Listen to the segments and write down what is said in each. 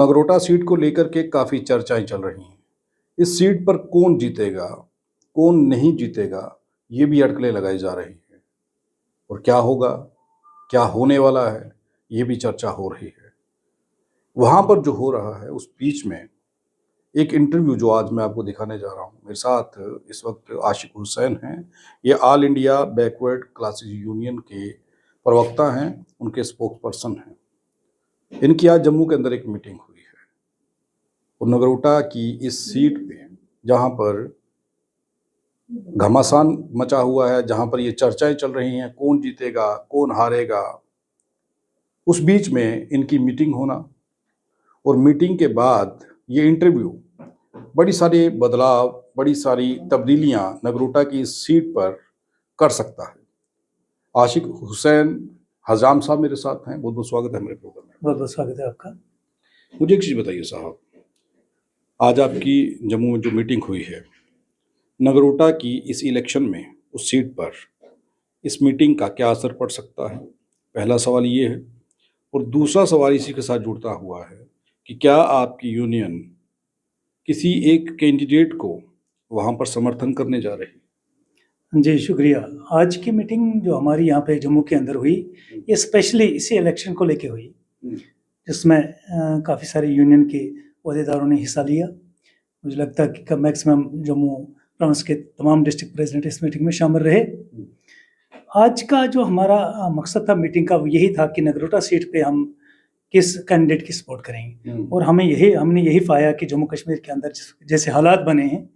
Nagrota seat को लेकर के काफ़ी चर्चाएं चल रही हैं। इस सीट पर कौन जीतेगा, कौन नहीं जीतेगा, ये भी अटकलें लगाई जा रही हैं। और क्या होगा, क्या होने वाला है, ये भी चर्चा हो रही है। वहाँ पर जो हो रहा है उस बीच में एक इंटरव्यू जो आज मैं आपको दिखाने जा रहा हूँ, मेरे साथ इस वक्त आशिक हुसैन हैं। ये all India backward classes union के प्रवक्ता हैं, उनके स्पोक्स पर्सन हैं। इनकी आज जम्मू के अंदर एक मीटिंग हुई है और नगरोटा की इस सीट पे जहाँ पर घमासान मचा हुआ है, जहाँ पर ये चर्चाएं चल रही हैं कौन जीतेगा कौन हारेगा, उस बीच में इनकी मीटिंग होना और मीटिंग के बाद ये इंटरव्यू बड़ी सारी बदलाव, बड़ी सारी तब्दीलियां नगरोटा की इस सीट पर कर सकता है। आशिक हुसैन हजाम साहब मेरे साथ हैं, बहुत बहुत स्वागत है मेरे प्रोग्राम में। बहुत बहुत स्वागत है आपका। मुझे एक चीज़ बताइए साहब, आज आपकी जम्मू में जो मीटिंग हुई है नगरोटा की इस इलेक्शन में, उस सीट पर इस मीटिंग का क्या असर पड़ सकता है, पहला सवाल ये है। और दूसरा सवाल इसी के साथ जुड़ता हुआ है कि क्या आपकी यूनियन किसी एक कैंडिडेट को वहाँ पर समर्थन करने जा रही है? जी शुक्रिया। आज की मीटिंग जो हमारी यहाँ पे जम्मू के अंदर हुई, ये स्पेशली इसी इलेक्शन को लेके हुई, जिसमें काफ़ी सारे यूनियन के अहदेदारों ने हिस्सा लिया। मुझे लगता है कि मैक्सिमम जम्मू प्रोविंस के तमाम डिस्ट्रिक्ट प्रेसिडेंट इस मीटिंग में शामिल रहे। आज का जो हमारा मकसद था मीटिंग का, वो यही था कि नगरोटा सीट पे हम किस कैंडिडेट की सपोर्ट करेंगे। और हमने यही पाया कि जम्मू कश्मीर के अंदर जैसे हालात बने हैं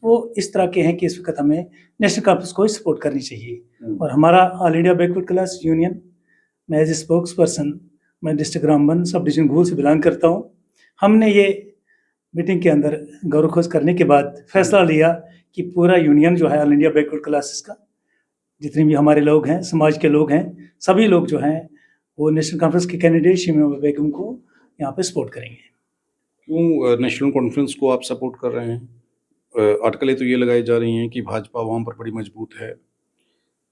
वो इस तरह के हैं कि इस वक्त हमें नेशनल कॉन्फ्रेंस को ही सपोर्ट करनी चाहिए। और हमारा all India backward class union, मैं एज ए स्पोक्स पर्सन, मैं डिस्ट्रिक्ट रामबन सब डिवीजन घूल से बिलोंग करता हूँ। हमने ये मीटिंग के अंदर गौर खोज करने के बाद फैसला लिया कि पूरा यूनियन जो है ऑल इंडिया बैकवर्ड क्लासेस का, जितने भी हमारे लोग हैं, समाज के लोग हैं, सभी लोग जो हैं वो नेशनल कॉन्फ्रेंस के कैंडिडेट शीमा बेगम को यहाँ पे सपोर्ट करेंगे। क्यों नेशनल कॉन्फ्रेंस को आप सपोर्ट कर रहे हैं? अटकलें तो ये लगाई जा रही हैं कि भाजपा वहाँ पर बड़ी मजबूत है,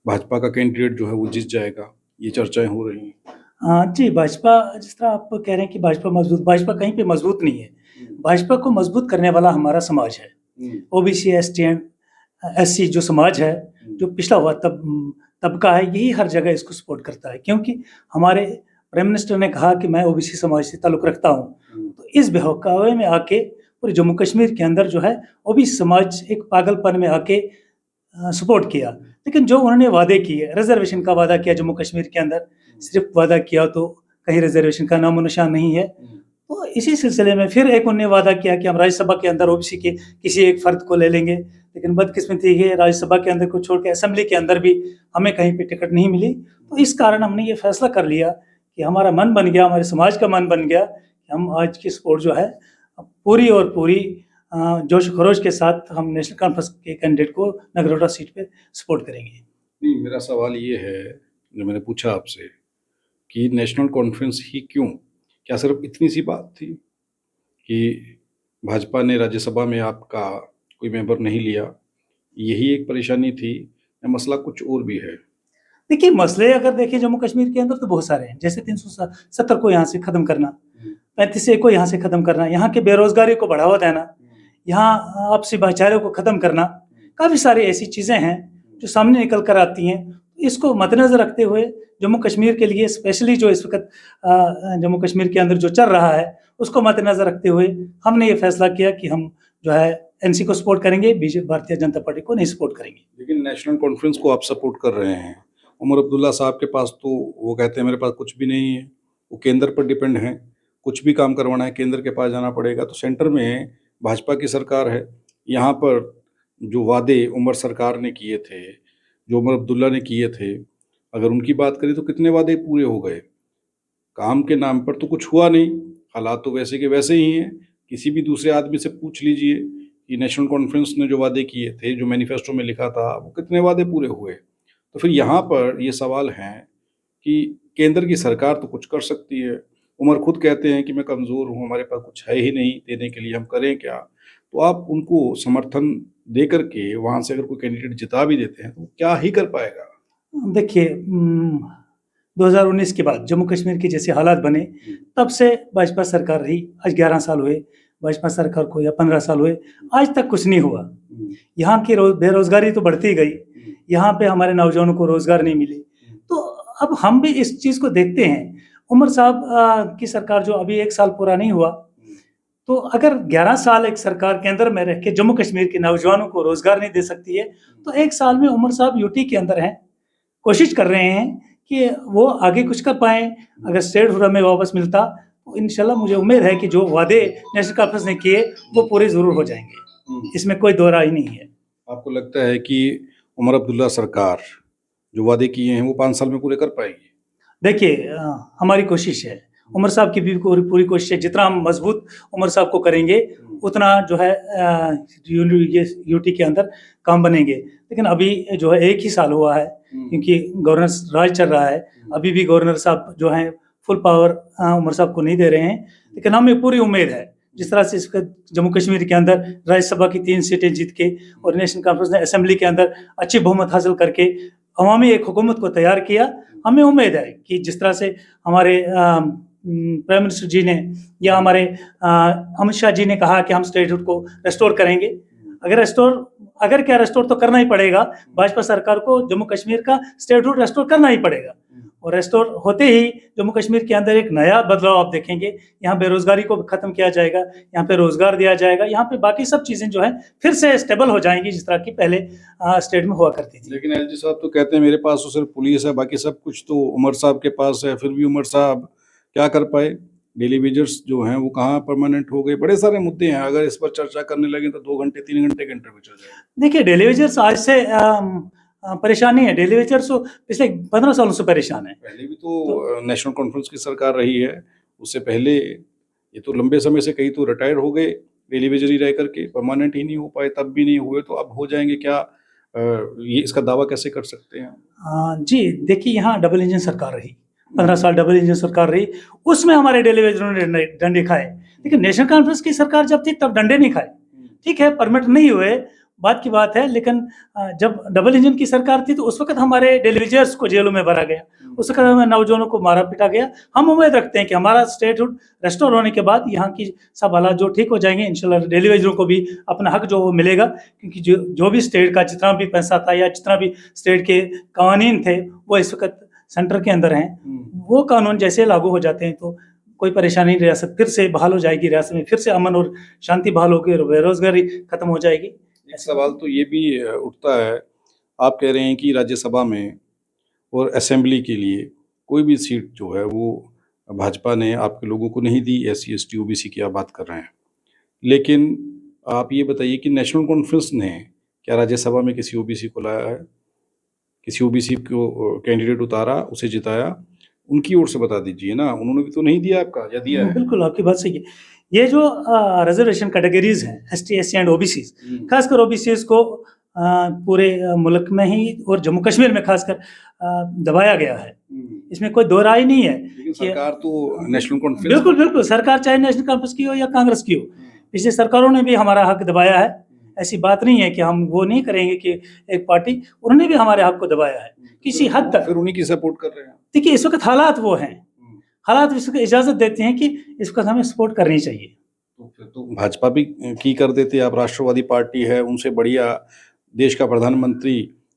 भाजपा का कैंडिडेट जो है वो जीत जाएगा, ये चर्चाएं हो रही हैं। हाँ जी, भाजपा जिस तरह आप कह रहे हैं कि भाजपा कहीं पे मजबूत नहीं है। भाजपा को मजबूत करने वाला हमारा समाज है। ओबीसी, एसटी एंड एससी जो समाज है, जो पिछड़ा हुआ तबका है, यही हर जगह इसको सपोर्ट करता है। क्योंकि हमारे प्राइम मिनिस्टर ने कहा कि मैं ओबीसी समाज से ताल्लुक़ रखता हूँ, तो इस बहकावे में आके पूरे जम्मू कश्मीर के अंदर जो है ओबीसी समाज एक पागलपन में आके सपोर्ट किया। लेकिन जो उन्होंने वादे किए, रिजर्वेशन का वादा किया जम्मू कश्मीर के अंदर, सिर्फ वादा किया तो कहीं रिजर्वेशन का नामो निशान नहीं है। तो इसी सिलसिले में फिर एक उन्होंने वादा किया कि हम राज्यसभा के अंदर ओबीसी के किसी एक फर्द को ले लेंगे। लेकिन बदकिस्मती है, राज्यसभा के अंदर को छोड़ के असेंबली के अंदर भी हमें कहीं पे टिकट नहीं मिली। तो इस कारण हमने ये फैसला कर लिया कि हमारा मन बन गया, हमारे समाज का मन बन गया कि हम आज की सपोर्ट जो है पूरी और पूरी जोश खरोश के साथ हम नेशनल कॉन्फ्रेंस के कैंडिडेट को नगरोटा सीट पे सपोर्ट करेंगे। नहीं, मेरा सवाल ये है जो मैंने पूछा आपसे कि नेशनल कॉन्फ्रेंस ही क्यों? क्या सिर्फ इतनी सी बात थी कि भाजपा ने राज्यसभा में आपका कोई मेंबर नहीं लिया, यही एक परेशानी थी, या मसला कुछ और भी है? देखिए, मसले अगर देखें जम्मू कश्मीर के अंदर तो बहुत सारे हैं। जैसे 370 को यहाँ से ख़त्म करना, 35A को यहाँ से ख़त्म करना, यहाँ के बेरोज़गारी को बढ़ावा देना, यहाँ आपसी भाईचारे को ख़त्म करना, काफ़ी सारी ऐसी चीज़ें हैं जो सामने निकल कर आती हैं। इसको मद्देनज़र रखते हुए जम्मू कश्मीर के लिए स्पेशली जो इस वक्त जम्मू कश्मीर के अंदर जो चल रहा है उसको मद्देनज़र रखते हुए हमने ये फैसला किया कि हम जो है एनसी को सपोर्ट करेंगे, बीजेपी भारतीय जनता पार्टी को नहीं सपोर्ट करेंगे। लेकिन नेशनल कॉन्फ्रेंस को आप सपोर्ट कर रहे हैं, उमर अब्दुल्ला साहब के पास तो वो कहते हैं मेरे पास कुछ भी नहीं है, वो केंद्र पर डिपेंड हैं, कुछ भी काम करवाना है केंद्र के पास जाना पड़ेगा। तो सेंटर में भाजपा की सरकार है, यहाँ पर जो वादे उमर सरकार ने किए थे, जो उमर अब्दुल्ला ने किए थे, अगर उनकी बात करें तो कितने वादे पूरे हो गए? काम के नाम पर तो कुछ हुआ नहीं, हालात तो वैसे के वैसे ही हैं। किसी भी दूसरे आदमी से पूछ लीजिए कि नेशनल कॉन्फ्रेंस ने जो वादे किए थे, जो मैनिफेस्टो में लिखा था, वो कितने वादे पूरे हुए? तो फिर यहाँ पर ये सवाल हैं कि केंद्र की सरकार तो कुछ कर सकती है। उमर खुद कहते हैं कि मैं कमज़ोर हूँ, हमारे पास कुछ है ही नहीं देने के लिए, हम करें क्या? तो आप उनको समर्थन दे करके वहाँ से अगर कोई कैंडिडेट जिता भी देते हैं तो क्या ही कर पाएगा? देखिए, 2019 के बाद जम्मू कश्मीर के जैसे हालात बने, तब से भाजपा सरकार रही। आज 11 साल हुए भाजपा सरकार को, या 15 साल हुए, आज तक कुछ नहीं हुआ। यहाँ की बेरोजगारी तो बढ़ती गई, यहाँ पे हमारे नौजवानों को रोजगार नहीं मिले। तो अब हम भी इस चीज़ को देखते हैं। उमर साहब की सरकार जो अभी 1 साल पूरा नहीं हुआ, तो अगर 11 साल एक सरकार केंद्र में रह के जम्मू कश्मीर के नौजवानों को रोजगार नहीं दे सकती है, तो 1 साल में उमर साहब यूटी के अंदर हैं, कोशिश कर रहे हैं कि वो आगे कुछ कर पाएँ। अगर स्टेटहुड हमें वापस मिलता तो इंशाल्लाह मुझे उम्मीद है कि जो वादे नेशनल कॉन्फ्रेंस ने किए वो पूरे ज़रूर हो जाएंगे, इसमें कोई दो राय नहीं है। आपको लगता है कि उमर अब्दुल्ला सरकार जो वादे किए हैं वो 5 साल में पूरे कर पाएगी? देखिए, हमारी कोशिश है, उमर साहब की भी पूरी कोशिश है। जितना हम मजबूत उमर साहब को करेंगे, उतना जो है यूटी के अंदर काम बनेंगे। लेकिन अभी जो है 1 ही साल हुआ है, क्योंकि गवर्नर राज चल रहा है। अभी भी गवर्नर साहब जो हैं फुल पावर उमर साहब को नहीं दे रहे हैं, लेकिन हमें पूरी उम्मीद है जिस तरह से इसका जम्मू कश्मीर के अंदर राज्यसभा की 3 सीटें जीत के और नेशनल कॉन्फ्रेंस ने असेंबली के अंदर अच्छी बहुमत हासिल करके अवामी एक हुकूमत को तैयार किया। हमें उम्मीद है कि जिस तरह से हमारे प्राइम मिनिस्टर जी ने या हमारे अमित शाह जी ने कहा कि हम स्टेटहुड को रेस्टोर करेंगे, अगर क्या रेस्टोर तो करना ही पड़ेगा। भाजपा सरकार को जम्मू कश्मीर का स्टेटहुड रेस्टोर करना ही पड़ेगा, और रेस्टोर होते ही जम्मू कश्मीर के अंदर एक नया बदलाव आप देखेंगे। यहाँ बेरोजगारी को खत्म किया जाएगा, यहाँ पे रोजगार दिया जाएगा, यहाँ पे बाकी सब चीजें जो है फिर से स्टेबल हो जाएंगी जिस तरह की पहले स्टेट में हुआ करती थी। लेकिन एलजी साहब तो कहते हैं मेरे पास तो सिर्फ पुलिस है, बाकी सब कुछ तो उमर साहब के पास है। फिर भी उमर साहब क्या कर पाए? डेली वेजर्स जो हैं वो कहाँ परमानेंट हो गए? बड़े सारे मुद्दे हैं, अगर इस पर चर्चा करने लगे तो 2 घंटे 3 घंटे का इंटरव्यू चल जाएगा। देखिए, डेली वेजर्स आज से परेशानी है। डेली वेजर्स तो पिछले 15 सालों से परेशान है। पहले भी तो नेशनल कॉन्फ्रेंस की सरकार रही है, उससे पहले ये तो लंबे समय से कई तो रिटायर हो गए डेली वेजर ही रह करके, परमानेंट ही नहीं हो पाए, तब भी नहीं हुए, तो अब हो जाएंगे क्या? ये इसका दावा कैसे कर सकते हैं? जी देखिए, यहाँ डबल इंजन सरकार रही, 15 साल डबल इंजन सरकार रही, उसमें हमारे डेली वेजरों ने डंडे खाए। लेकिन नेशनल कॉन्फ्रेंस की सरकार जब थी तब डंडे नहीं खाए। ठीक है, परमिट नहीं हुए, बात की बात है, लेकिन जब डबल इंजन की सरकार थी तो उस वक्त हमारे डेलीवेजर्स को जेलों में भरा गया, उस वक्त हमें नौजवानों को मारा पीटा गया। हम उम्मीद रखते हैं कि हमारा स्टेटहुड रेस्टोर होने के बाद यहाँ की सब हालात जो ठीक हो जाएंगे, इंशाल्लाह डेलीवेजरों को भी अपना हक जो वो मिलेगा, क्योंकि जो भी स्टेट का जितना भी पैसा था या जितना भी स्टेट के कानून थे वो इस वक्त सेंटर के अंदर हैं। वो कानून जैसे लागू हो जाते हैं तो कोई परेशानी नहीं, रियासत फिर से बहाल हो जाएगी, रियासत में फिर से अमन और शांति बहाल होगी और बेरोजगारी खत्म हो जाएगी। एक सवाल तो ये भी उठता है, आप कह रहे हैं कि राज्यसभा में और असेंबली के लिए कोई भी सीट जो है वो भाजपा ने आपके लोगों को नहीं दी, SC ST OBC की आप बात कर रहे हैं। लेकिन आप ये बताइए कि नेशनल कॉन्फ्रेंस ने क्या राज्यसभा में किसी OBC को लाया है? किसी OBC को कैंडिडेट उतारा, उसे जिताया? उनकी ओर से बता दीजिए ना, उन्होंने भी तो नहीं दिया आपका, या दिया है? बिल्कुल, आपकी बात सही है। ये जो रिजर्वेशन कैटेगरीज हैं, ST SC एंड OBCs, खासकर OBCs को पूरे मुल्क में ही और जम्मू कश्मीर में खासकर दबाया गया है, इसमें कोई दो राय नहीं है। लेकिन सरकार तो नेशनल कॉन्फ्रेंस, बिल्कुल बिल्कुल, सरकार चाहे नेशनल कॉन्फ्रेंस की हो या कांग्रेस की हो, पिछली सरकारों ने भी हमारा हक दबाया है। ऐसी बात नहीं है कि हम वो नहीं करेंगे कि एक पार्टी, उन्होंने भी हमारे हक को दबाया है किसी हद तक। फिर उन्हीं की सपोर्ट कर रहे हैं। देखिए, इस वक्त हालात वो हैं, हालात इसको इजाजत देते हैं कि इस वक्त हमें सपोर्ट करनी चाहिए। तो फिर तो भाजपा भी की कर देते, आप राष्ट्रवादी पार्टी है, उनसे बढ़िया देश का प्रधानमंत्री,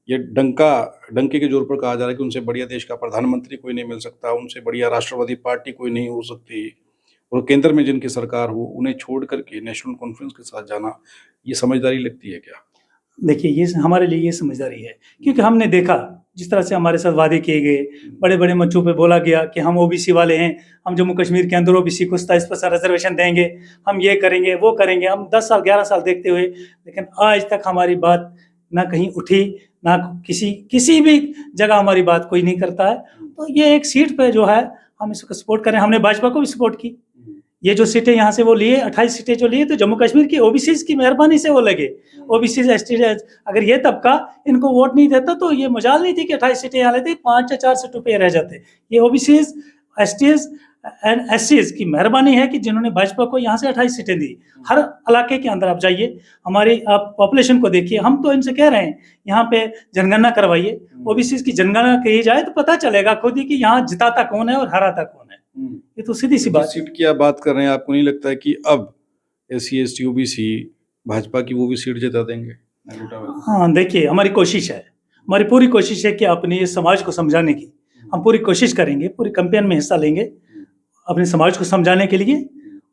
ये डंके के जोर पर कहा जा रहा है कि उनसे बढ़िया देश का प्रधानमंत्री कोई नहीं मिल सकता, उनसे बढ़िया राष्ट्रवादी पार्टी कोई नहीं हो सकती, और केंद्र में जिनकी सरकार हो उन्हें छोड़ करके नेशनल कॉन्फ्रेंस के साथ जाना, ये समझदारी लगती है क्या? देखिए, ये हमारे लिए ये समझदारी है, क्योंकि हमने देखा जिस तरह से हमारे साथ वादे किए गए, बड़े बड़े मंचों पे बोला गया कि हम OBC वाले हैं, हम जम्मू कश्मीर के अंदर OBC को 27% रिजर्वेशन देंगे, हम ये करेंगे वो करेंगे। हम 10 साल 11 साल देखते हुए, लेकिन आज तक हमारी बात ना कहीं उठी, ना किसी भी जगह हमारी बात कोई नहीं करता है। तो ये एक सीट पे जो है हम इसको सपोर्ट करें, हमने भाजपा को भी सपोर्ट की। ये जो सीटें यहाँ से वो लिए, 28 सीटें जो लिए, तो जम्मू कश्मीर की OBCs की मेहरबानी से वो लगे। OBCs ST, अगर ये तबका इनको वोट नहीं देता तो ये मजाल नहीं थी कि 28 सीटें यहाँ लेते, 5 या 4 सीटों पे रह जाते। ये OBCs STs एससीज की मेहरबानी है कि जिन्होंने भाजपा को यहाँ से 28 सीटें दी। हर इलाके के अंदर आप जाइए, हमारी आप पॉपुलेशन को देखिए, हम तो इनसे कह रहे हैं यहाँ पे जनगणना करवाइए, ओबीसी की जनगणना की जाए तो पता चलेगा खुद ही कि यहाँ जिताता कौन है और हराता कौन है। ये तो सीधी सी बात जिस सीट की आप बात कर रहे हैं, आपको नहीं लगता है कि अब SC ST OBC भाजपा की वो भी सीट जिता देंगे नगरोटा में? हाँ, देखिए हमारी कोशिश है, हमारी पूरी कोशिश है कि अपने इस समाज को समझाने की हम पूरी कोशिश करेंगे, पूरी कैंपेन में हिस्सा लेंगे अपने समाज को समझाने के लिए।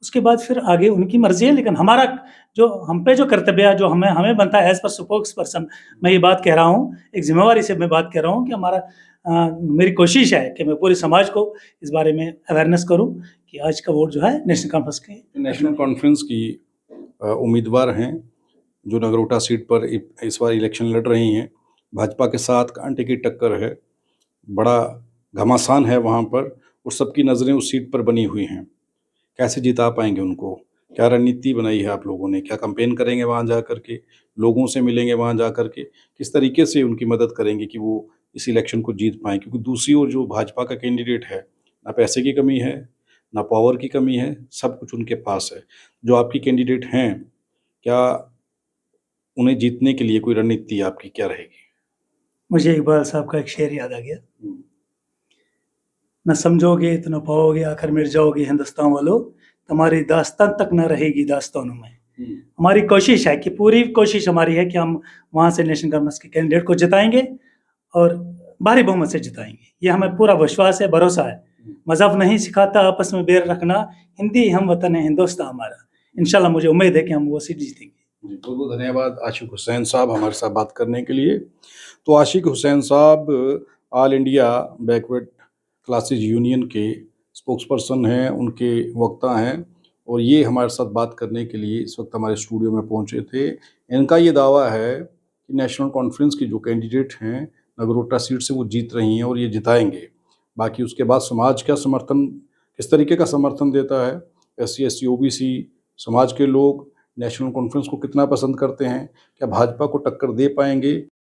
उसके बाद फिर आगे उनकी मर्जी है, लेकिन हमारा जो हम पे जो कर्तव्य है, जो हमें बनता है एज पर स्पोक्स पर्सन, मैं ये बात कह रहा हूँ, एक जिम्मेवारी से मैं बात कह रहा हूँ कि मेरी कोशिश है कि मैं पूरे समाज को इस बारे में अवेयरनेस करूँ कि आज का वोट जो है नेशनल कॉन्फ्रेंस के नेशनल कॉन्फ्रेंस की उम्मीदवार हैं जो नगरोटा सीट पर इस बार इलेक्शन लड़ रही हैं। भाजपा के साथ कांटे की टक्कर है, बड़ा घमासान है वहाँ पर, और सबकी नज़रें उस सीट पर बनी हुई हैं। कैसे जिता पाएंगे उनको? क्या रणनीति बनाई है आप लोगों ने? क्या कैंपेन करेंगे वहाँ जा कर के? लोगों से मिलेंगे वहाँ जा कर के? किस तरीके से उनकी मदद करेंगे कि वो इस इलेक्शन को जीत पाएँ? क्योंकि दूसरी ओर जो भाजपा का कैंडिडेट है, ना पैसे की कमी है, ना पावर की कमी है, सब कुछ उनके पास है। जो आपकी कैंडिडेट हैं, क्या उन्हें जीतने के लिए कोई रणनीति आपकी क्या रहेगी? मुझे इकबाल साहब का एक शेर याद आ गया, न समझोगे तो न पाओगे, आखिर मिट जाओगे हिंदुस्तान वालों, तुम्हारी दास्तान तक न रहेगी दास्तानों में। हमारी कोशिश है कि पूरी कोशिश हमारी है कि हम वहाँ से नेशनल कॉन्फ्रेंस के कैंडिडेट को जिताएंगे और भारी बहुमत से जिताएंगे। ये हमें पूरा विश्वास है, भरोसा है। मजहब नहीं सिखाता आपस में बैर रखना, हिंदी हम वतन है हिंदुस्तान हमारा। इंशाल्लाह मुझे उम्मीद है कि हम वो सीट जीतेंगे। बहुत बहुत धन्यवाद आशिक हुसैन साहब हमारे साथ बात करने के लिए। तो आशिक हुसैन साहब all India backward classes union के स्पोक्स पर्सन हैं, उनके वक्ता हैं, और ये हमारे साथ बात करने के लिए इस वक्त हमारे स्टूडियो में पहुंचे थे। इनका ये दावा है कि नेशनल कॉन्फ्रेंस की जो कैंडिडेट हैं नगरोटा सीट से वो जीत रही हैं और ये जिताएंगे। बाकी उसके बाद समाज का समर्थन किस तरीके का समर्थन देता है, SC ST OBC समाज के लोग नेशनल कॉन्फ्रेंस को कितना पसंद करते हैं, क्या भाजपा को टक्कर दे पाएंगे